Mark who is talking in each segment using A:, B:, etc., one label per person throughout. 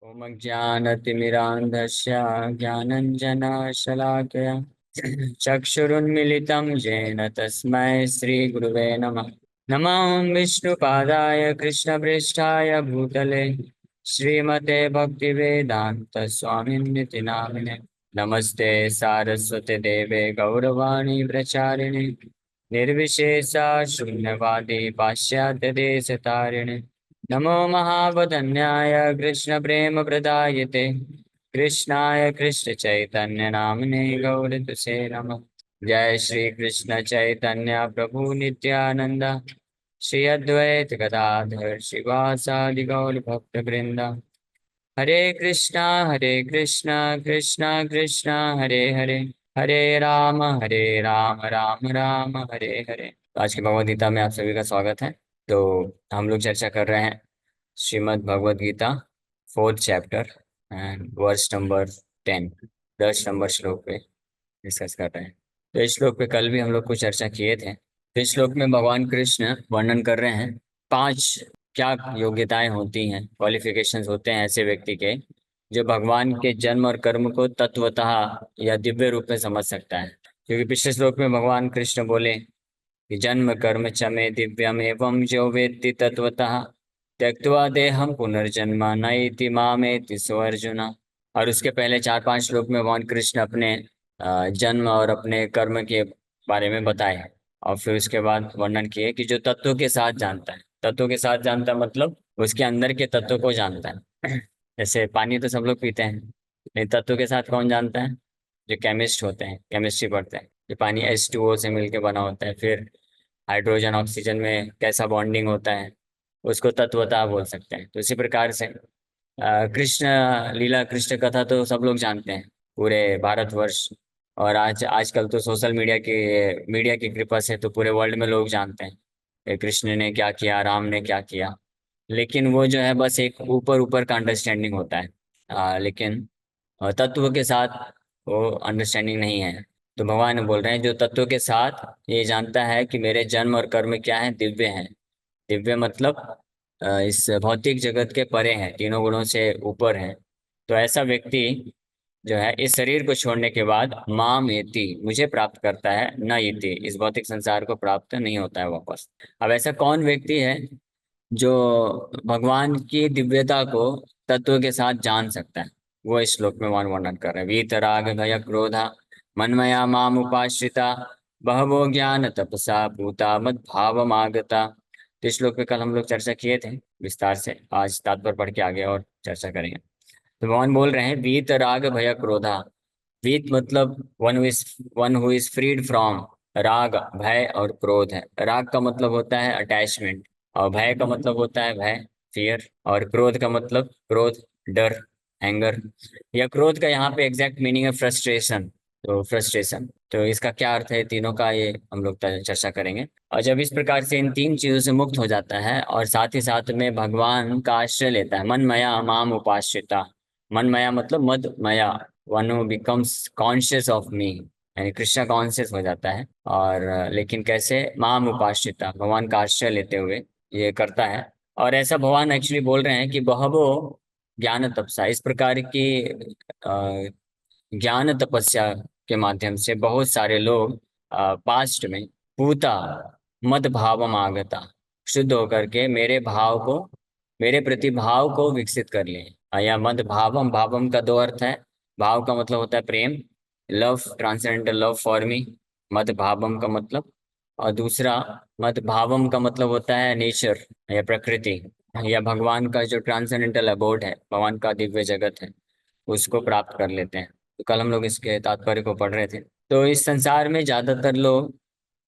A: ॐ अज्ञानतिमिरान्धस्य ज्ञानञ्जनशलाकया चक्षुरुन्मिलितं येन तस्मै श्रीगुरुवे नमः। नमो विष्णुपादाय कृष्णप्रेष्ठाय भूतले श्रीमते भक्तिवेदान्तस्वामिन्निति नामिने। नमस्ते सारस्वते देवे गौरवाणी प्रचारिणे निर्विशेषा शून्यवादी पाश्चात्यदेशतारिणे। नमो महावदन्याय कृष्णप्रेमप्रदायते कृष्णाय कृष्णचैतन्यनाम्ने गौरतुसे नमः। जय श्री कृष्ण चैतन्य प्रभु नित्यानंद श्री अद्वैत गदाधर शिवासादि गौर भक्त वृंद। हरे कृष्णा कृष्णा कृष्णा हरे हरे, हरे राम राम राम हरे हरे। आज की भगवद गीता में आप सभी का स्वागत है। तो हम लोग चर्चा कर रहे हैं Shrimad Bhagavad Gita 4th chapter and verse number 10, 10 number श्लोक पे डिस्कस कर रहे हैं। तो इस श्लोक पे कल भी हम लोग कुछ चर्चा किए थे। तो इस श्लोक में भगवान कृष्ण वर्णन कर रहे हैं 5 क्या योग्यताएं होती हैं, क्वालिफिकेशंस होते हैं ऐसे व्यक्ति के जो भगवान के जन्म और कर्म को तत्वतः या दिव्य रूप में समझ सकता है। क्योंकि पिछले श्लोक में भगवान कृष्ण बोले कि जन्म कर्म च मे दिव्यम एवं जो वेत्ति तत्वतः त्यक्त्वा देहम पुनर्जन्म नैति मामेति सो अर्जुन। और उसके पहले 4-5 श्लोक में भगवान कृष्ण अपने जन्म और अपने कर्म के बारे में बताए और फिर उसके बाद वर्णन किए कि जो तत्व के साथ जानता है, तत्व के साथ जानता है मतलब उसके अंदर के तत्व को जानता है। जैसे पानी तो सब लोग पीते हैं, लेकिन तत्व के साथ कौन जानता है? जो केमिस्ट होते हैं, केमिस्ट्री पढ़ते हैं, जो पानी H2O से मिलके बना होता है, फिर हाइड्रोजन ऑक्सीजन में कैसा बॉन्डिंग होता है, उसको तत्वतः बोल सकते हैं। तो इसी प्रकार से कृष्ण लीला, कृष्ण कथा तो सब लोग जानते हैं पूरे भारतवर्ष, और आजकल तो सोशल मीडिया की कृपा से तो पूरे वर्ल्ड में लोग जानते हैं कि कृष्ण ने क्या किया, राम ने क्या किया। लेकिन वो जो है बस एक ऊपर ऊपर का अंडरस्टैंडिंग होता है, लेकिन तत्व के साथ वो अंडरस्टैंडिंग नहीं है। तो भगवान बोल रहे हैं जो तत्व के साथ ये जानता है कि मेरे जन्म और कर्म क्या है, दिव्य हैं। दिव्य मतलब इस भौतिक जगत के परे है, तीनों गुणों से ऊपर है। तो ऐसा व्यक्ति जो है इस शरीर को छोड़ने के बाद माम एति, मुझे प्राप्त करता है, न इति, इस भौतिक संसार को प्राप्त नहीं होता है वापस। अब ऐसा कौन व्यक्ति है जो भगवान की दिव्यता को तत्व के साथ जान सकता है? वो इस श्लोक में वर्णन कर रहे हैं। वीतराग भय क्रोधा मन्मया माम उपाश्रिता बहवो ज्ञान तपसा भूता मद भाव आगता। तो इस श्लोक पे कल हम लोग चर्चा किए थे विस्तार से, आज तात्पर्य पढ़ के आगे और चर्चा करेंगे। तो भगवान बोल रहे हैं वीत राग भय क्रोधा। वीत मतलब one who is freed from राग, भय और क्रोध है। राग का मतलब होता है अटैचमेंट, और भय का मतलब होता है भय, फियर, और क्रोध का मतलब क्रोध, डर, एंगर। या क्रोध का यहाँ पे एग्जैक्ट मीनिंग है फ्रस्ट्रेशन। तो फ्रस्ट्रेशन, तो इसका क्या अर्थ है तीनों का, ये हम लोग चर्चा करेंगे। और जब इस प्रकार से इन 3 चीजों से मुक्त हो जाता है और साथ ही साथ में भगवान का आश्रय लेता है, मन मया माम उपाश्रिता। मन मया मतलब मद मया, one who becomes conscious of me, यानी कृष्ण कॉन्शियस हो जाता है। और लेकिन कैसे? माम उपाश्रिता, भगवान का आश्रय लेते हुए ये करता है। और ऐसा भगवान एक्चुअली बोल रहे हैं कि बहवो ज्ञान तपसा, इस प्रकार की ज्ञान तपस्या के माध्यम से बहुत सारे लोग पास्ट में पूता मद भावम आगता, शुद्ध होकर के मेरे भाव को, मेरे प्रति भाव को विकसित कर लिए। या मद भावम, भावम का 2 अर्थ है। भाव का मतलब होता है प्रेम, love, transcendental love for me, मद भावम का मतलब। और दूसरा मद भावम का मतलब होता है नेचर या प्रकृति, या भगवान का जो ट्रांसेंडेंटल अबोर्ड है, भगवान का दिव्य जगत है, उसको प्राप्त कर लेते हैं। तो कल हम लोग इसके तात्पर्य को पढ़ रहे थे। तो इस संसार में ज्यादातर लोग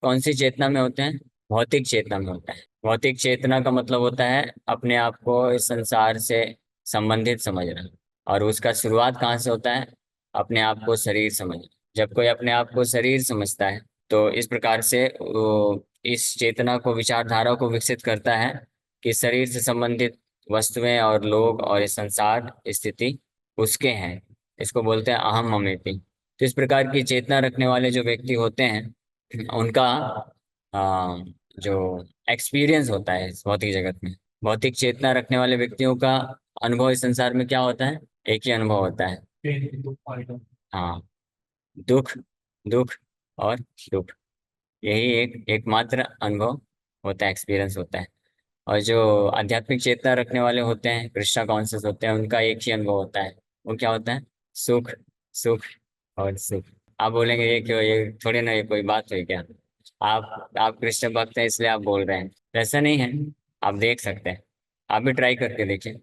A: कौन सी चेतना में होते हैं? भौतिक चेतना में होते हैं। भौतिक चेतना का मतलब होता है अपने आप को इस संसार से संबंधित समझना। और उसका शुरुआत कहाँ से होता है? अपने आप को शरीर समझना। जब कोई अपने आप को शरीर समझता है तो इस प्रकार से वो इस चेतना को, विचारधारा को विकसित करता है कि शरीर से संबंधित वस्तुएं और लोग और इस संसार स्थिति उसके हैं। इसको बोलते हैं अहम ममेति। तो इस प्रकार की चेतना रखने वाले जो व्यक्ति होते हैं उनका जो एक्सपीरियंस होता है इस भौतिक जगत में भौतिक चेतना रखने वाले व्यक्तियों का अनुभव इस संसार में क्या होता है? एक ही अनुभव होता है। हाँ, दुख, दुख और दुख, यही एक एकमात्र अनुभव होता है, एक्सपीरियंस होता है। और जो आध्यात्मिक चेतना रखने वाले होते हैं, कृष्णा कॉन्शियस होते हैं, उनका एक ही अनुभव होता है। वो क्या होता है? सुख, सुख और सुख। आप बोलेंगे ये क्यों, ये थोड़ी ना, ये कोई बात है क्या? आप कृष्ण भक्त हैं इसलिए आप बोल रहे हैं, ऐसा नहीं है। आप देख सकते हैं, आप भी ट्राई करके देखिए।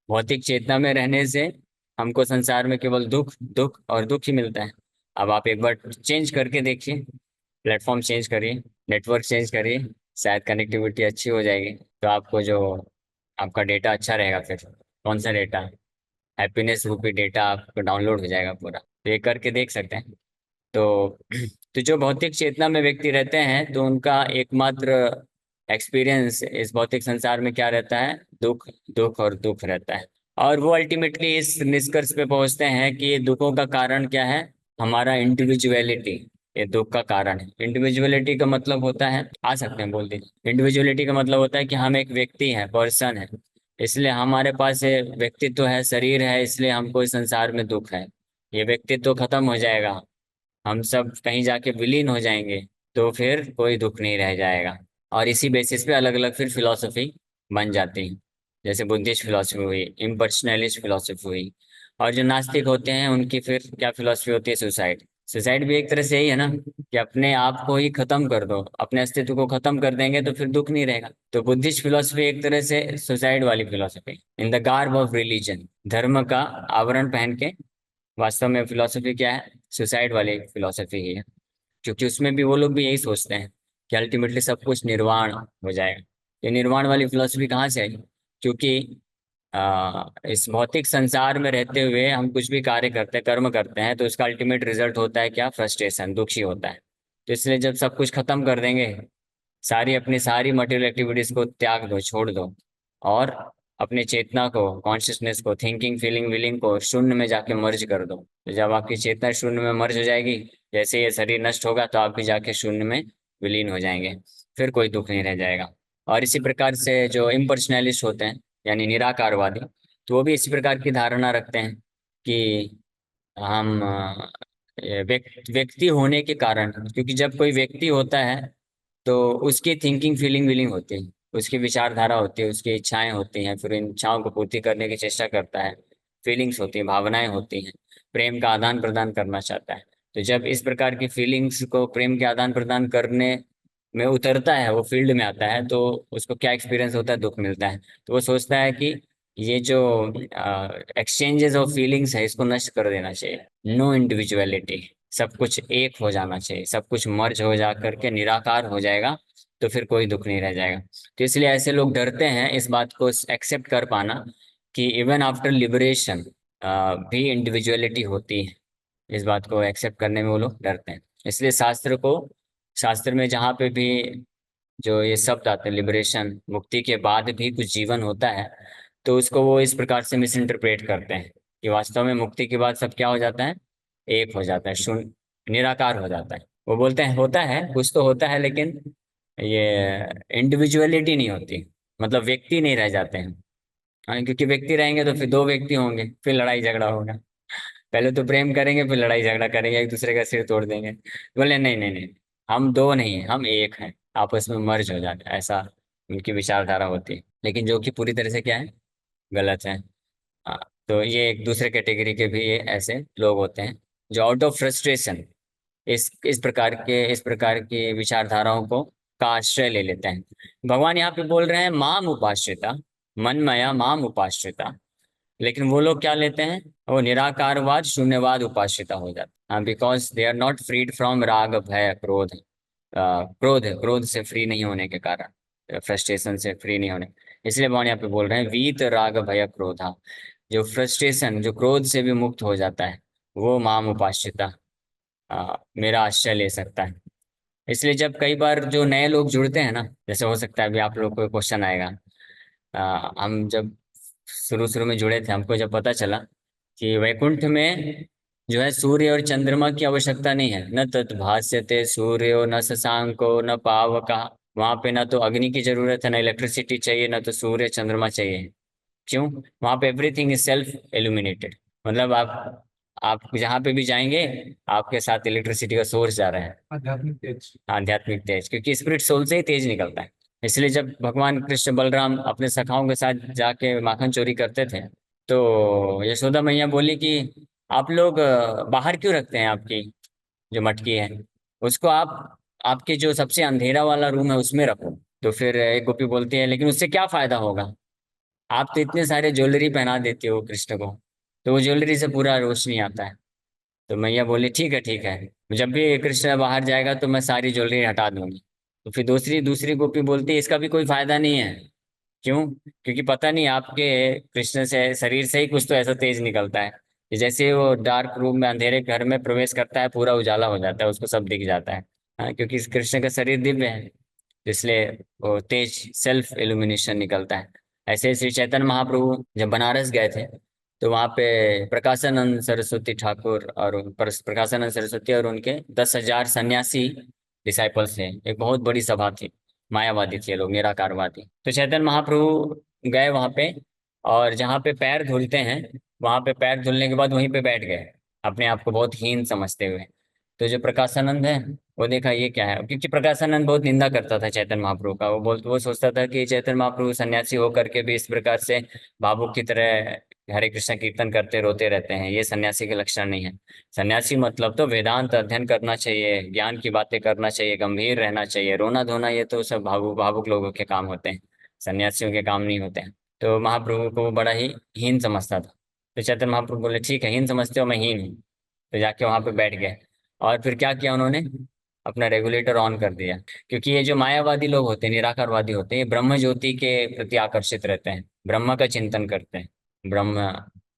A: भौतिक चेतना में रहने से हमको संसार में केवल दुख, दुख और दुख ही मिलता है। अब आप एक बार चेंज करके देखिए, प्लेटफॉर्म चेंज करिए, नेटवर्क चेंज करिए, शायद कनेक्टिविटी अच्छी हो जाएगी। तो आपको जो आपका डेटा अच्छा रहेगा। फिर कौन सा डेटा? हैप्पीनेस रूपी डेटा आपको डाउनलोड हो जाएगा पूरा। तो ये करके देख सकते हैं। तो तो जो भौतिक चेतना में व्यक्ति रहते हैं, तो उनका एकमात्र एक्सपीरियंस इस भौतिक संसार में क्या रहता है? दुख, दुख और दुख रहता है। और वो अल्टीमेटली इस निष्कर्ष पे पहुंचते हैं कि ये दुखों का कारण क्या है? हमारा इंडिविजुअलिटी ये दुख का कारण है। इंडिविजुअलिटी का मतलब होता है, आ सकते हैं बोल दीजिए, इंडिविजुअलिटी का मतलब होता है कि हम एक व्यक्ति हैं, पर्सन है, इसलिए हमारे पास ये व्यक्तित्व है, शरीर है, इसलिए हमको इस संसार में दुख है। ये व्यक्तित्व खत्म हो जाएगा, हम सब कहीं जाके विलीन हो जाएंगे, तो फिर कोई दुख नहीं रह जाएगा। और इसी बेसिस पे अलग अलग फिर फिलॉसफी बन जाती है। जैसे बुद्धिस्ट फिलॉसफी हुई, इम्पर्सनलिस्ट फिलॉसफी हुई। और जो नास्तिक होते हैं उनकी फिर क्या फिलॉसफी होती है? सुसाइड। सुसाइड भी एक तरह से यही है ना, कि अपने आप को ही खत्म कर दो, अपने अस्तित्व को खत्म कर देंगे तो फिर दुख नहीं रहेगा। तो बुद्धिस्ट फिलॉसफी एक तरह से सुसाइड वाली philosophy, in the garb of religion, धर्म का आवरण पहन के। वास्तव में फिलॉसफी क्या है? सुसाइड वाली फिलॉसफी ही है। क्योंकि उसमें भी वो लोग भी यही सोचते हैं कि अल्टीमेटली सब कुछ निर्वाण हो जाएगा। ये निर्वाण वाली फिलॉसफी कहाँ से आई? क्योंकि इस भौतिक संसार में रहते हुए हम कुछ भी कार्य करते हैं, कर्म करते हैं, तो उसका अल्टीमेट रिजल्ट होता है क्या? फ्रस्ट्रेशन, दुखी होता है। तो इसलिए जब सब कुछ खत्म कर देंगे, अपनी सारी मटेरियल एक्टिविटीज को त्याग दो, छोड़ दो, और अपने चेतना को, कॉन्शियसनेस को, थिंकिंग, फीलिंग, विलिंग को शून्य में जाके मर्ज कर दो। तो जब आपकी चेतना शून्य में मर्ज हो जाएगी, जैसे ये शरीर नष्ट होगा, तो आप भी जाके शून्य में विलीन हो जाएंगे। फिर कोई दुख नहीं रह जाएगा। और इसी प्रकार से जो इम्पर्सनलिस्ट होते हैं, यानी निराकारवादी, तो वो भी इसी प्रकार की धारणा रखते हैं कि हम व्यक्ति होने के कारण, क्योंकि जब कोई व्यक्ति होता है तो उसकी थिंकिंग, फीलिंग, विलिंग होती है, उसकी विचारधारा होती है, उसकी इच्छाएं होती हैं, फिर इन इच्छाओं को पूर्ति करने की चेष्टा करता है। फीलिंग्स होती हैं, भावनाएं होती हैं, प्रेम का आदान प्रदान करना चाहता है। तो जब इस प्रकार की फीलिंग्स को प्रेम के आदान प्रदान करने में उतरता है, वो फील्ड में आता है, तो उसको क्या एक्सपीरियंस होता है? दुख मिलता है। तो वो सोचता है कि ये जो एक्सचेंजेस ऑफ फीलिंग्स है, इसको नष्ट कर देना चाहिए। नो इंडिविजुअलिटी, सब कुछ एक हो जाना चाहिए, सब कुछ मर्ज हो जा करके निराकार हो जाएगा, तो फिर कोई दुख नहीं रह जाएगा। तो इसलिए ऐसे लोग डरते हैं इस बात को एक्सेप्ट कर पाना कि इवन आफ्टर लिबरेशन भी इंडिविजुअलिटी होती है। इस बात को एक्सेप्ट करने में वो लोग डरते हैं। इसलिए शास्त्र में जहाँ पे भी जो ये शब्द आते हैं, लिबरेशन, मुक्ति के बाद भी कुछ जीवन होता है, तो उसको वो इस प्रकार से मिस इंटरप्रेट करते हैं कि वास्तव में मुक्ति के बाद सब क्या हो जाता है? एक हो जाता है, शून्य, निराकार हो जाता है। वो बोलते हैं होता है, कुछ तो होता है, लेकिन ये इंडिविजुअलिटी नहीं होती, मतलब व्यक्ति नहीं रह जाते हैं। हाँ, क्योंकि व्यक्ति रहेंगे तो फिर दो व्यक्ति होंगे, फिर लड़ाई झगड़ा होगा। पहले तो प्रेम करेंगे, फिर लड़ाई झगड़ा करेंगे, एक दूसरे का सिर तोड़ देंगे। बोले नहीं नहीं नहीं, हम दो नहीं हैं, हम एक हैं, आपस में मर्ज हो जाते हैं, ऐसा उनकी विचारधारा होती है। लेकिन जो कि पूरी तरह से क्या है? गलत है। हाँ, तो ये एक दूसरे कैटेगरी के भी ये ऐसे लोग होते हैं जो आउट ऑफ फ्रस्ट्रेशन इस प्रकार की विचारधाराओं को का आश्रय ले लेते हैं। भगवान यहाँ पे बोल रहे हैं माम उपाश्रिता, मनमया माम उपाश्रिता, लेकिन वो लोग क्या लेते हैं? वो निराकारवाद, शून्यवाद उपाश्रिता हो जाता है, because they are not freed from राग, भय, क्रोध। क्रोध से फ्री नहीं होने के कारण, फ्रस्ट्रेशन से फ्री नहीं होने, इसलिए भगवान यहाँ पे बोल रहे हैं वीत राग भय क्रोधा। जो फ्रस्ट्रेशन, जो क्रोध से भी मुक्त हो जाता है, वो माम उपाश्रिता, मेरा आश्रय ले सकता है। इसलिए जब कई बार जो नए लोग जुड़ते हैं ना, जैसे हो सकता है अभी आप लोग को क्वेश्चन आएगा, हम जब शुरू शुरू में जुड़े थे, हमको जब पता चला कि वैकुंठ में जो है सूर्य और चंद्रमा की आवश्यकता नहीं है, न तत् भास्यते सूर्यो न शशांको न पावका, वहां पे ना तो अग्नि की जरूरत है, ना इलेक्ट्रिसिटी चाहिए, ना तो सूर्य चंद्रमा चाहिए। क्यों? वहां पे एवरीथिंग इज सेल्फ इल्यूमिनेटेड। मतलब आप जहाँ पे भी जाएंगे, आपके साथ इलेक्ट्रिसिटी का सोर्स जा रहा है। आध्यात्मिक तेज, आध्यात्मिक तेज, क्योंकि स्पिरिट सोल से ही तेज निकलता है। इसलिए जब भगवान कृष्ण बलराम अपने सखाओं के साथ जाके माखन चोरी करते थे, तो यशोदा मैया बोली कि आप लोग बाहर क्यों रखते हैं आपकी जो मटकी है, उसको आप आपके जो सबसे अंधेरा वाला रूम है उसमें रखो। तो फिर एक गोपी बोलती है, लेकिन उससे क्या फायदा होगा, आप तो इतने सारे ज्वेलरी पहना देते हो कृष्ण को, तो वो ज्वेलरी से पूरा रोशनी आता है। तो मैया बोली ठीक है ठीक है, जब भी कृष्ण बाहर जाएगा तो मैं सारी ज्वेलरी हटा दूंगी। तो फिर दूसरी दूसरी गोपी बोलती है, इसका भी कोई फायदा नहीं है। क्यों? क्योंकि पता नहीं आपके कृष्ण से शरीर से ही कुछ तो ऐसा तेज निकलता है कि जैसे ही वो डार्क रूम में अंधेरे घर में प्रवेश करता है, पूरा उजाला हो जाता है, उसको सब दिख जाता है। हाँ, क्योंकि इस कृष्ण का शरीर दिव्य है, इसलिए वो तेज सेल्फ इल्यूमिनेशन निकलता है। ऐसे श्री चैतन्य महाप्रभु जब बनारस गए थे, तो वहाँ पे प्रकाशानंद सरस्वती ठाकुर और प्रकाशानंद सरस्वती और उनके 10,000 सन्यासी डिसाइपल्स थे। एक बहुत बड़ी सभा थी, मायावादी थे ये लोग, निराकारवादी। तो चैतन्य महाप्रभु गए वहाँ पे, और जहाँ पे पैर धुलते हैं, वहाँ पे पैर धुलने के बाद वहीं पे बैठ गए, अपने आप को बहुत हीन समझते हुए। तो जो प्रकाशानंद है, वो देखा ये क्या है, क्योंकि प्रकाशानंद बहुत निंदा करता था चैतन्य महाप्रभु का। वो सोचता था कि चैतन्य महाप्रभु सन्यासी होकर के भी इस प्रकार से भावुक की तरह हरे कृष्ण कीर्तन करते रोते रहते हैं, ये सन्यासी के लक्षण नहीं है। सन्यासी मतलब तो वेदांत अध्ययन करना चाहिए, ज्ञान की बातें करना चाहिए, गंभीर रहना चाहिए। रोना धोना ये तो सब भावुक भावुक लोगों के काम होते हैं, सन्यासियों के काम नहीं होते हैं। तो महाप्रभु को वो बड़ा ही हीन समझता था। तो चैतन्य महाप्रभु बोले ठीक है, हीन समझते हो, मैं हीन हूँ। तो जाके वहां पे बैठ गए, और फिर क्या किया उन्होंने, अपना रेगुलेटर ऑन कर दिया। क्योंकि ये जो मायावादी लोग होते हैं, निराकारवादी होते हैं, ये ब्रह्म ज्योति के प्रति आकर्षित रहते हैं, ब्रह्म का चिंतन करते हैं। ब्रह्म,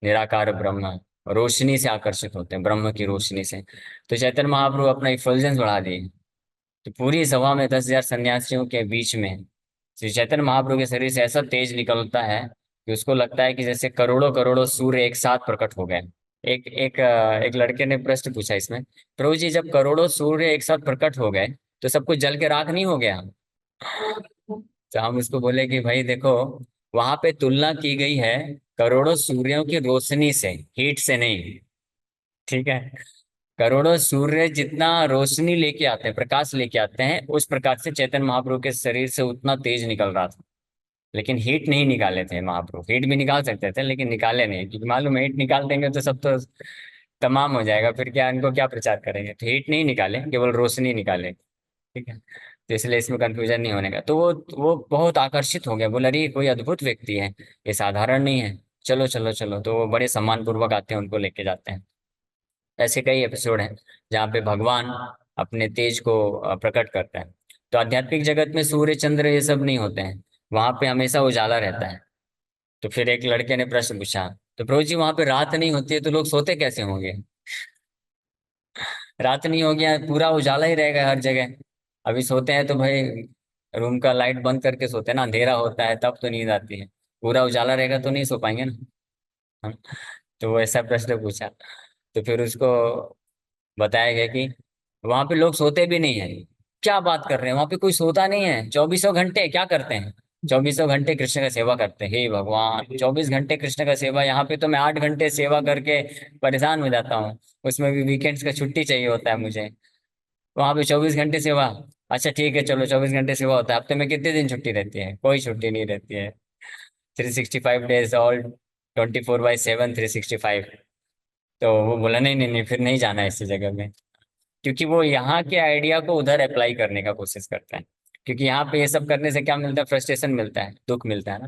A: निराकार ब्रह्म, रोशनी से आकर्षित होते हैं, ब्रह्म की रोशनी से। तो चैतन्य महाप्रभु अपना इफल्जेंस बढ़ा दिए। तो पूरी सभा में 10,000 सन्यासियों के बीच में श्री चैतन्य महाप्रभु के शरीर से ऐसा तेज निकलता है कि उसको लगता है कि जैसे करोड़ों करोड़ों सूर्य एक साथ प्रकट हो गए। एक लड़के ने प्रश्न पूछा इसमें, प्रभु जी जब करोड़ों सूर्य एक साथ प्रकट हो गए, तो सब कुछ जल के राख नहीं हो गया? तो हम उसको बोले कि भाई देखो, वहां पे तुलना की गई है करोड़ों सूर्यों की रोशनी से, हीट से नहीं। ठीक है, करोड़ों सूर्य जितना रोशनी लेके आते हैं, प्रकाश लेके आते हैं, उस प्रकार से चैतन्य महाप्रभु के शरीर से उतना तेज निकल रहा था। लेकिन हीट नहीं निकाले थे महाप्रभु। हीट भी निकाल सकते थे, लेकिन निकाले नहीं, क्योंकि मालूम है हीट निकाल देंगे तो सब तो तमाम हो जाएगा, फिर क्या इनको क्या प्रचार करेंगे। तो हीट नहीं निकाले, केवल रोशनी निकाले। ठीक है, तो इसलिए इसमें कंफ्यूजन नहीं होने का। तो वो बहुत आकर्षित हो गया, बोला अरे ये कोई अद्भुत व्यक्ति है, ये साधारण नहीं है, चलो चलो चलो। तो वो बड़े सम्मान पूर्वक आते हैं, उनको लेके जाते हैं। ऐसे कई एपिसोड हैं जहाँ पे भगवान अपने तेज को प्रकट करता है। तो आध्यात्मिक जगत में सूर्य चंद्र ये सब नहीं होते हैं, वहां पे हमेशा उजाला रहता है। तो फिर एक लड़के ने प्रश्न पूछा, तो प्रभु जी वहां पे रात नहीं होती है तो लोग सोते कैसे होंगे? रात नहीं हो गया, पूरा उजाला ही रहेगा हर जगह। अभी सोते हैं तो भाई रूम का लाइट बंद करके सोते हैं ना, अंधेरा होता है तब तो नींद आती है। पूरा उजाला रहेगा तो नहीं सो पाएंगे ना। हाँ, तो वो ऐसा प्रश्न पूछा। तो फिर उसको बताया गया कि वहां पे लोग सोते भी नहीं है। क्या बात कर रहे हैं, वहां पे कोई सोता नहीं है, 2400 घंटे क्या करते हैं? 2400 घंटे कृष्ण का सेवा करते हैं। हे भगवान, 24 घंटे कृष्ण का सेवा, यहाँ पे तो मैं 8 घंटे सेवा करके परेशान हो जाता हूँ। उसमें भी वीकेंड्स का छुट्टी चाहिए होता है मुझे, वहां पे 24 घंटे सेवा। अच्छा ठीक है चलो, 24 घंटे सेवा होता है, हफ्ते में कितने दिन छुट्टी रहती है? कोई छुट्टी नहीं रहती है। 365 डेज, ऑल 24/7, 365। तो वो बोला नहीं नहीं नहीं, फिर नहीं जाना है ऐसी जगह में। क्योंकि वो यहाँ के आइडिया को उधर अप्लाई करने का कोशिश करता है। क्योंकि यहाँ पे ये सब करने से क्या मिलता है, फ्रस्ट्रेशन मिलता है, दुख मिलता है ना।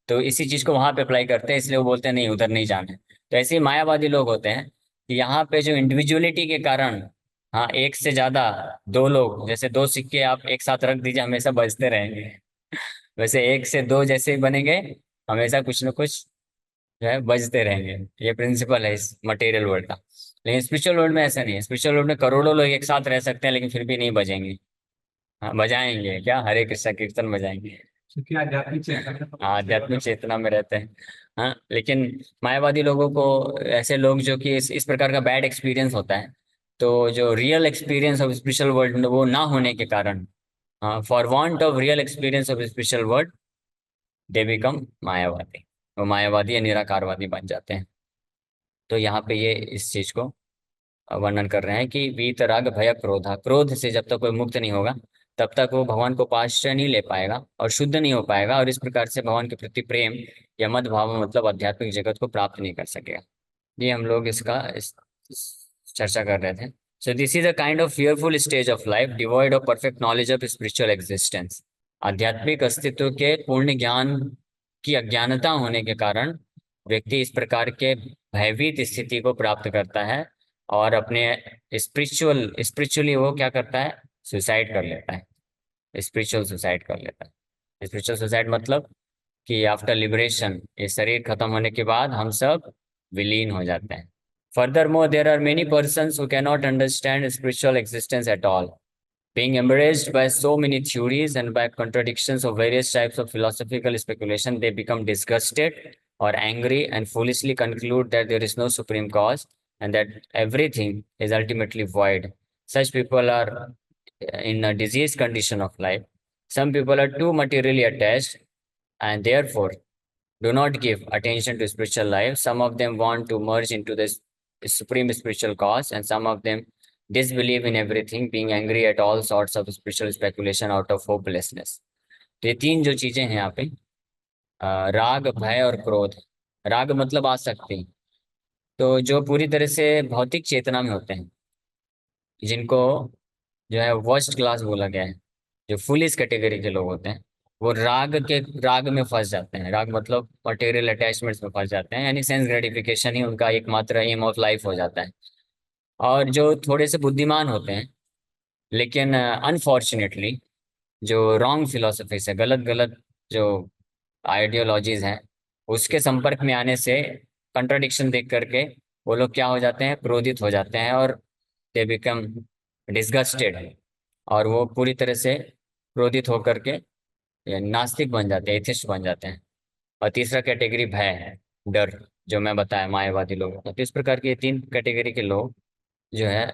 A: तो इसी चीज को वहां पे अप्लाई करते हैं, इसलिए वो बोलते हैं नहीं उधर नहीं जाना है। तो ऐसे ही मायावादी लोग होते हैं कि यहाँ पे जो इंडिविजुअलिटी के कारण, हाँ एक से ज्यादा, दो लोग जैसे दो सिक्के आप एक साथ रख दीजिए, हमेशा बजते रहेंगे। वैसे एक से दो जैसे ही बनेंगे, हमेशा कुछ न कुछ जो है बजते रहेंगे। ये प्रिंसिपल है इस मटेरियल वर्ल्ड का। लेकिन स्पिरिचुअल वर्ल्ड में ऐसा नहीं है। स्पिरिचुअल वर्ल्ड में करोड़ों लोग एक साथ रह सकते हैं, लेकिन फिर भी नहीं बजेंगे। हाँ बजाएंगे, क्या हरे कृष्ण कीर्तन बजाएंगे, क्योंकि आध्यात्मिक चेतना में, हाँ आध्यात्मिक चेतना में रहते हैं। हाँ, लेकिन मायावादी लोगों को, ऐसे लोग जो कि इस प्रकार का बैड एक्सपीरियंस होता है, तो जो real experience of spiritual world वो ना होने के कारण for want of real experience of spiritual world they become मायावादी। वो मायावादी या निराकारवादी बन जाते हैं। तो यहाँ पे ये इस चीज को वर्णन कर रहे हैं कि वीतराग भय क्रोधा, क्रोध से जब तक कोई मुक्त नहीं होगा तब तक वो भगवान को पाश्चय नहीं ले पाएगा और शुद्ध नहीं हो पाएगा, और इस प्रकार से भगवान के प्रति प्रेम या मद भाव मतलब आध्यात्मिक जगत को प्राप्त नहीं कर सकेगा। ये हम लोग इस चर्चा कर रहे थे। So this is a kind of fearful stage of life devoid of perfect knowledge of spiritual existence. आध्यात्मिक अस्तित्व के पूर्ण ज्ञान की अज्ञानता होने के कारण व्यक्ति इस प्रकार के भयभीत स्थिति को प्राप्त करता है और अपने स्पिरिचुअली वो क्या करता है, सुसाइड कर लेता है। स्पिरिचुअल सुसाइड कर लेता है। स्पिरिचुअल सुसाइड मतलब कि आफ्टर लिबरेशन, ये शरीर खत्म होने के बाद हम सब विलीन हो जाते हैं। Furthermore, there are many persons who cannot understand spiritual existence at all. Being embarrassed by so many theories and by contradictions of various types of philosophical speculation, they become disgusted or angry and foolishly conclude that there is no supreme cause and that everything is ultimately void. Such people are in a diseased condition of life. Some people are too materially attached and therefore do not give attention to spiritual life. Some of them want to merge into this supreme spiritual cause, and some of them disbelieve in everything, being angry at all sorts of spiritual speculation out of hopelessness. तो ये तीन जो चीजें हैं यहाँ पे, राग भय और क्रोध। राग मतलब आसक्ति, तो जो पूरी तरह से भौतिक चेतना में होते हैं, जिनको जो है वर्स्ट क्लास बोला गया है, जो फुलिस कैटेगरी के लोग होते हैं, वो राग में फंस जाते हैं। राग मतलब मटेरियल अटैचमेंट्स में फंस जाते हैं, यानी सेंस ग्रेटिफिकेशन ही उनका एकमात्र एम ऑफ लाइफ हो जाता है। और जो थोड़े से बुद्धिमान होते हैं लेकिन अनफॉर्चुनेटली जो रॉन्ग फिलोसफी से, गलत गलत जो आइडियोलॉजीज हैं, उसके संपर्क में आने से, कंट्राडिक्शन देख करके वो लोग क्या हो जाते हैं, क्रोधित हो जाते हैं और दे बिकम डिसगस्टेड, और वो पूरी तरह से क्रोधित होकर के ये नास्तिक बन जाते हैं, एथिस्ट बन जाते हैं। और तीसरा कैटेगरी भय है, डर, जो मैं बताया मायावादी लोगों का। तो इस प्रकार के तीन कैटेगरी के लोग जो है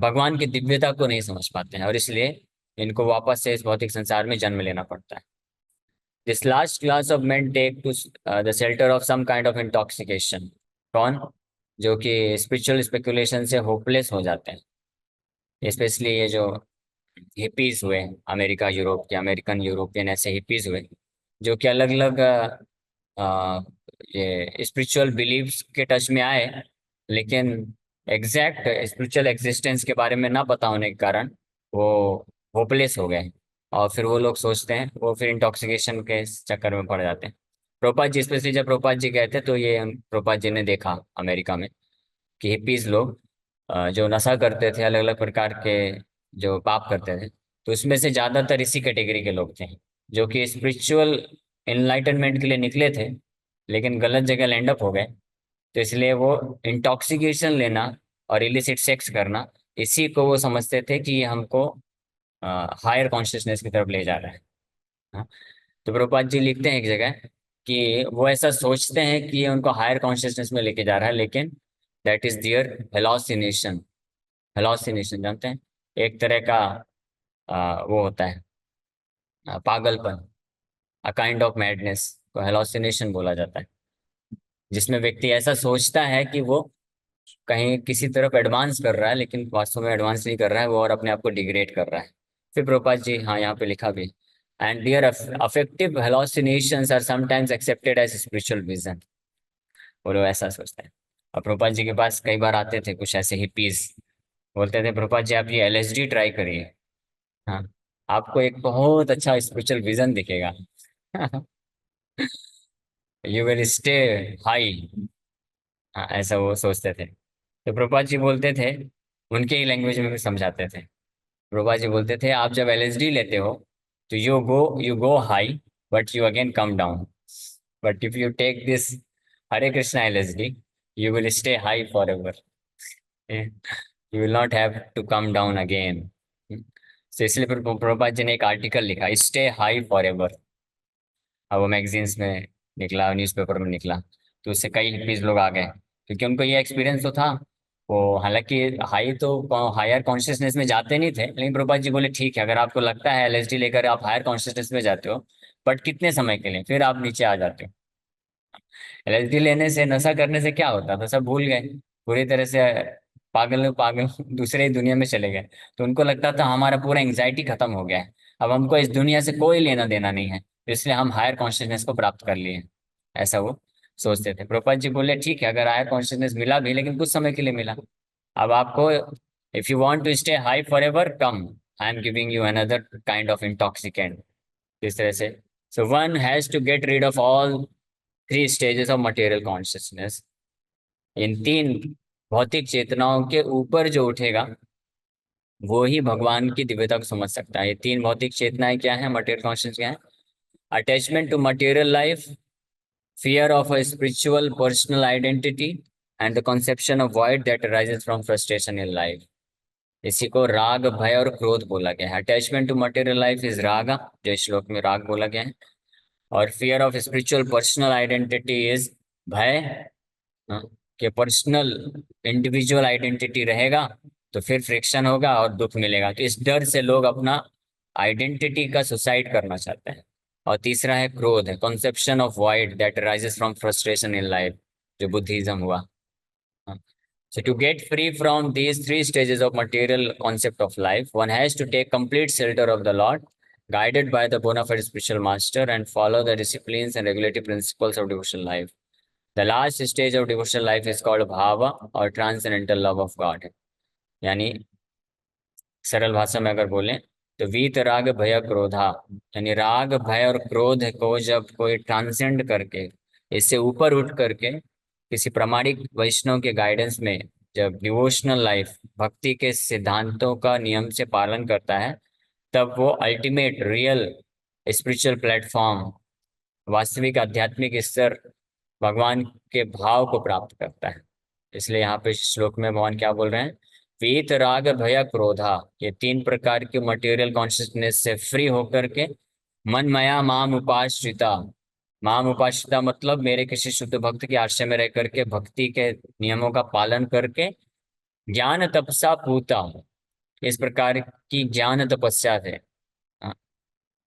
A: भगवान की दिव्यता को नहीं समझ पाते हैं, और इसलिए इनको वापस से इस भौतिक संसार में जन्म लेना पड़ता है। This last class of men take to the shelter of some kind of intoxication. कौन? जो कि स्पिरिचुअल स्पेकुलेशन से होपलेस हो जाते हैं। स्पेशली ये जो हिपीज हुए, अमेरिका यूरोप के, अमेरिकन यूरोपियन ऐसे हिपीज हुए, जो कि अलग अलग ये स्पिरिचुअल बिलीव्स के टच में आए, लेकिन एग्जैक्ट स्पिरिचुअल एग्जिस्टेंस के बारे में ना पता होने के कारण वो होपलेस हो गए। और फिर वो लोग सोचते हैं, वो फिर इंटॉक्सिकेशन के चक्कर में पड़ जाते हैं। प्रोपात जी, स्पेशली जब प्रोपात जी गए थे तो ये प्रोपात जी ने देखा अमेरिका में कि हिपीज लोग जो नशा करते थे, अलग अलग प्रकार के जो पाप करते थे, तो उसमें से ज्यादातर इसी कैटेगरी के लोग थे, जो कि स्पिरिचुअल एनलाइटनमेंट के लिए निकले थे लेकिन गलत जगह लैंड अप हो गए। तो इसलिए वो इंटॉक्सिकेशन लेना और इलिसिट सेक्स करना, इसी को वो समझते थे कि ये हमको हायर कॉन्शियसनेस की तरफ ले जा रहा है। हाँ? तो प्रभुपाद जी लिखते हैं एक जगह कि वो ऐसा सोचते हैं कि ये उनको हायर कॉन्शियसनेस में लेके जा रहा है, लेकिन that is their hallucination. Hallucination जानते हैं, एक तरह का वो होता है पागलपन, अ काइंड ऑफ मैडनेस को हेलोसिनेशन बोला जाता है, जिसमें व्यक्ति ऐसा सोचता है कि वो कहीं किसी तरफ एडवांस कर रहा है, लेकिन वास्तव में एडवांस नहीं कर रहा है वो, और अपने आप को डिग्रेड कर रहा है। फिर प्रभुपाद जी, हाँ यहाँ पे लिखा भी, and their affective hallucinations are sometimes accepted as spiritual vision. वो लोग ऐसा सोचते हैं। और प्रभुपाद जी के पास कई बार आते थे कुछ ऐसे ही पीस, बोलते थे प्रभुपाद जी आप ये एलएसडी ट्राई करिए, हाँ, आपको एक बहुत अच्छा स्पिरिचुअल विजन दिखेगा। You will stay high. हाँ, ऐसा वो सोचते थे। तो प्रभुपाद जी बोलते थे, उनके ही लैंग्वेज में भी समझाते थे। प्रभुपाद जी बोलते थे आप जब एलएसडी लेते हो तो you go high but you again come down, but if you take this Hare Krishna LSD you will stay high for ever, you will not have to come down again. तो इसलिए फिर प्रभुपाद जी ने एक आर्टिकल लिखा, स्टे हाई फॉर एवर। अब वो magazines में निकला, न्यूज़पेपर में निकला, तो उससे कई हिप्पीज लोग आ गए, क्योंकि उनको ये एक्सपीरियंस तो था। वो हालांकि हाई तो हायर कॉन्शियसनेस में जाते नहीं थे, लेकिन प्रभुपाद जी बोले ठीक है, अगर आपको लगता है एलएसडी लेकर आप हायर कॉन्शियसनेस में जाते हो, बट कितने समय के लिए, फिर आप नीचे आ जाते हो। एलएसडी लेने से, नशा करने से क्या होता था, सब भूल गए पूरी तरह से, पागल पागल दूसरे ही दुनिया में चले गए। तो उनको लगता था हमारा पूरा एंग्जाइटी खत्म हो गया है, अब हमको इस दुनिया से कोई लेना देना नहीं है, तो इसलिए हम हायर कॉन्शियसनेस को प्राप्त कर लिए, ऐसा वो सोचते थे। प्रभुपाद जी बोले ठीक है, अगर हायर कॉन्शियसनेस मिला भी, लेकिन कुछ समय के लिए मिला। अब आपको, if you want to stay high for ever, come, I am giving you another kind of intoxicant. इस तरह से, so one has to get rid of all three stages of material consciousness. इन तीन भौतिक चेतनाओं के ऊपर जो उठेगा, वो ही भगवान की दिव्यता को समझ सकता है। ये तीन भौतिक चेतनाएं क्या है, मटेरियल कॉन्शियस क्या है? Attachment to material life, fear of a spiritual personal identity, and the conception of void that arises from frustration in life। इसी को राग, भय और क्रोध बोला गया है। Attachment to material life is राग, जो इस श्लोक में राग बोला गया है। और fear of spiritual personal identity is भय, हाँ, कि पर्सनल इंडिविजुअल आइडेंटिटी रहेगा तो फिर फ्रिक्शन होगा और दुख मिलेगा, तो इस डर से लोग अपना आइडेंटिटी का सुसाइड करना चाहते हैं। और तीसरा है क्रोध, है conception of wide that rises from frustration in life, जो बुद्धिज्म हुआ। So to get free from these three stages of material concept of life, one has to take complete shelter of the Lord, guided by the bona fide spiritual master, and follow the disciplines and regulative principles of devotional life। The last stage of devotional life is called bhava, or transcendental love of God। यानी सरल भाषा में अगर बोलें तो वीत राग भय क्रोधा, यानी राग भय और क्रोध को जब कोई ट्रांसेंड करके, इससे ऊपर उठ करके किसी प्रामाणिक वैष्णव के गाइडेंस में, जब डिवोशनल लाइफ भक्ति के सिद्धांतों का नियम से पालन करता है, तब वो अल्टीमेट रियल स्पिरिचुअल प्लेटफॉर्म, वास्तविक आध्यात्मिक स्तर, भगवान के भाव को प्राप्त करता है। इसलिए यहाँ पे श्लोक में भगवान क्या बोल रहे हैं? वीत राग भय क्रोधा, ये तीन प्रकार के मटेरियल कॉन्शियसनेस से फ्री होकर के मन मया माम उपाश्रिता, माम उपाश्रिता मतलब मेरे किसी शुद्ध भक्त के आश्रय में रह करके भक्ति के नियमों का पालन करके ज्ञान तपसा पूता, इस प्रकार की ज्ञान तपस्या है, हाँ,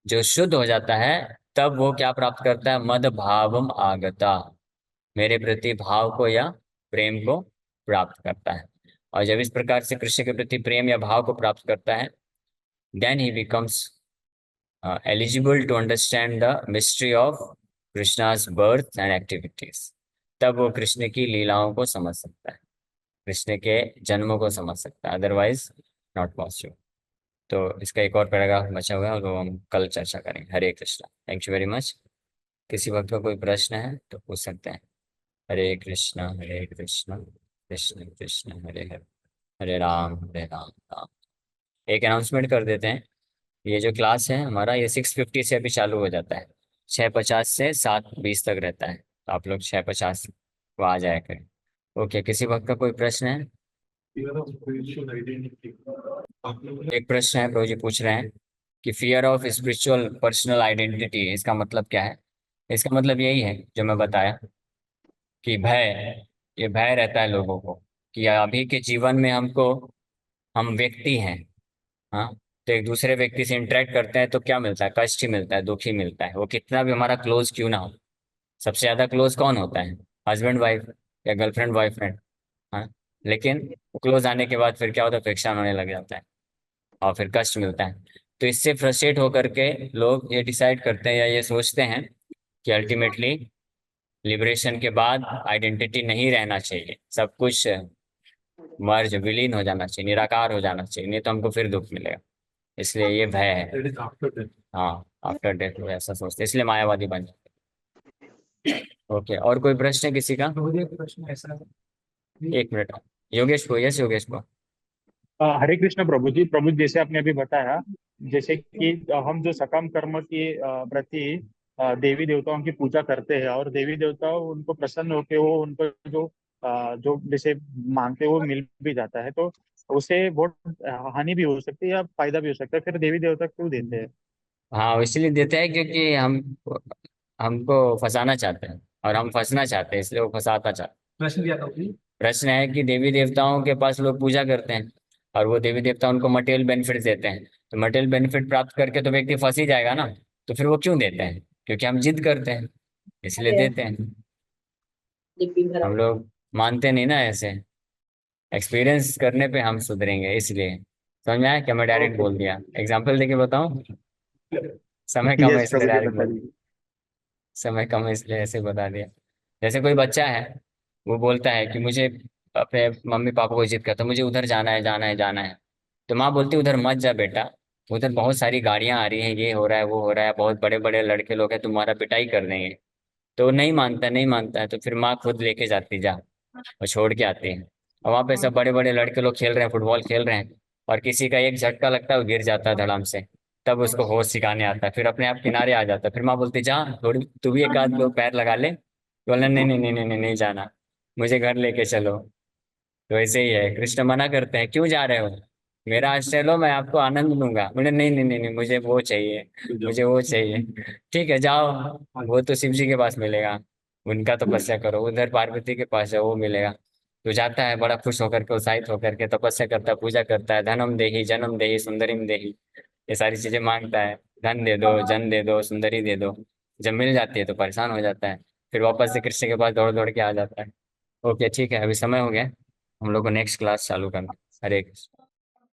A: जो शुद्ध हो जाता है, तब वो क्या प्राप्त करता है? मद भावम आगता, मेरे प्रति भाव को या प्रेम को प्राप्त करता है। और जब इस प्रकार से कृष्ण के प्रति प्रेम या भाव को प्राप्त करता है, then he becomes eligible to understand the mystery of Krishna's birth and activities. तब वो कृष्ण की लीलाओं को समझ सकता है, कृष्ण के जन्मों को समझ सकता है, अदरवाइज नॉट पॉसिबल। तो इसका एक और पैराग्राफ बचा हुआ है और वो हम कल चर्चा करेंगे। Hare Krishna, thank you very much. किसी वक्त का कोई प्रश्न है तो पूछ सकते हैं। हरे कृष्णा कृष्ण कृष्ण हरे हरे, हरे राम राम। एक अनाउंसमेंट कर देते हैं, ये जो क्लास है हमारा, ये 6:50 से अभी चालू हो जाता है, 6:50 से 7:20 तक रहता है, तो आप लोग 6:50 को आ जाया करें। ओके, किसी वक्त का कोई प्रश्न है? एक प्रश्न है, प्रभु जी पूछ रहे हैं कि fear of spiritual personal identity, इसका मतलब क्या है? इसका मतलब यही है जो मैं बताया, कि भय, ये भय रहता है लोगों को कि अभी के जीवन में हमको, हम व्यक्ति हैं, हाँ, तो एक दूसरे व्यक्ति से इंटरेक्ट करते हैं तो क्या मिलता है? कष्ट ही मिलता है, दुख ही मिलता है, वो कितना भी हमारा क्लोज क्यों ना हो। सबसे ज्यादा क्लोज कौन होता है? हस्बैंड वाइफ या गर्लफ्रेंड बॉयफ्रेंड, हाँ। लेकिन क्लोज आने के बाद फिर क्या होता है? फ्रिक्शन होने लग जाता है और फिर कष्ट मिलता है। तो इससे फ्रस्ट्रेट होकर के लोग ये डिसाइड करते हैं या ये सोचते हैं कि अल्टीमेटली लिबरेशन के बाद आइडेंटिटी नहीं रहना चाहिए, सब कुछ मर्ज विलीन हो जाना चाहिए, निराकार हो जाना चाहिए, नहीं तो हमको फिर दुख मिलेगा। इसलिए ये भय है। हाँ, आफ्टर डेथ लोग ऐसा सोचते हैं, इसलिए मायावादी बन जाते हैं। ओके, और कोई प्रश्न है किसी का?
B: मुझे एक प्रश्न ऐसा है।
A: एक मिनट, योगेश को, यस योगेश को।
B: हरे कृष्ण प्रभु जी। प्रभु जी, जैसे आपने अभी बताया, जैसे कि हम जो सकम कर्म के प्रति देवी देवताओं की पूजा करते हैं, और देवी देवता उनको प्रसन्न होकर वो उनको जो जैसे मांगते हैं वो मिल भी जाता है, तो उसे बहुत हानि भी हो सकती है या फायदा भी हो सकता है, फिर देवी देवता क्यों देते हैं?
A: हाँ, इसलिए देते हैं क्योंकि हम हमको फंसाना चाहते हैं और हम फंसना चाहते हैं, इसलिए वो फंसाता चाहते
B: प्रश्न दिया था।
A: प्रश्न है कि देवी देवताओं के पास लोग पूजा करते हैं और वो देवी देवता उनको मटेरियल बेनिफिट देते हैं, तो मटेरियल बेनिफिट प्राप्त करके तो व्यक्ति फंस ही जाएगा ना। तो फिर वो क्यों देते हैं? क्योंकि हम जिद करते हैं, इसलिए
C: अरे
A: देते हैं।
C: लिपिंग
A: हम
C: खराब।
A: लोग मानते नहीं ना ऐसे, एक्सपीरियंस करने पे हम सुधरेंगे इसलिए। समझ में आया क्या? मैं डायरेक्ट
B: ओके।
A: बोल दिया, एग्जाम्पल देके बताऊं? समय कम है
B: यस
A: इसलिए
B: प्रभु जी
A: डायरेक्ट
B: बता
A: बोल,
B: दीजिए।
A: समय कम है इसलिए ऐसे बता दिया। जैसे कोई बच्चा है, वो बोलता है कि मुझे अपने मम्मी पापा को जिद करता, मुझे उधर जाना है, जाना है, जाना है। तो माँ बोलती उधर मत जा बेटा, उधर बहुत सारी गाड़ियां आ रही हैं, ये हो रहा है, वो हो रहा है, बहुत बड़े बड़े लड़के लोग हैं, तुम्हारा पिटाई कर देंगे। तो वो नहीं मानता, नहीं मानता है, तो फिर माँ खुद लेके जाती जा और छोड़ के आती है। और वहां पे सब बड़े बड़े लड़के लोग खेल रहे हैं, फुटबॉल खेल रहे हैं, और किसी का एक झटका लगता है, वो गिर जाता है धड़ाम से। तब उसको होश सिखाने आता है, फिर अपने आप किनारे आ जाता है, फिर माँ बोलती जा थोड़ी तू भी एक आध दो पैर लगा ले, बोला नहीं नहीं नहीं नहीं नहीं नहीं जाना, मुझे घर लेके चलो। तो ऐसे ही है, कृष्ण मना करते हैं, क्यों जा रहे हो, मेरा आश्रय लो, मैं आपको आनंद दूंगा। बोले नहीं नहीं नहीं नहीं, मुझे वो चाहिए, मुझे वो चाहिए। ठीक है जाओ, वो तो शिव जी के पास मिलेगा, उनका तपस्या करो, उधर पार्वती के पास है, वो मिलेगा। तो जाता है बड़ा खुश होकर के, उत्साहित होकर के, तपस्या करता है, पूजा करता है, धनम देहि जन्म देहि सुंदरीम देहि, ये सारी चीजें मांगता है, धन दे दो, जन दे दो, सुंदरी दे दो। जब मिल जाती है तो परेशान हो जाता है, फिर वापस से कृष्ण के पास दौड़ दौड़ के आ जाता है। ओके ठीक है, अभी समय हो गया, हम लोग को नेक्स्ट क्लास चालू करना। हरे कृष्ण।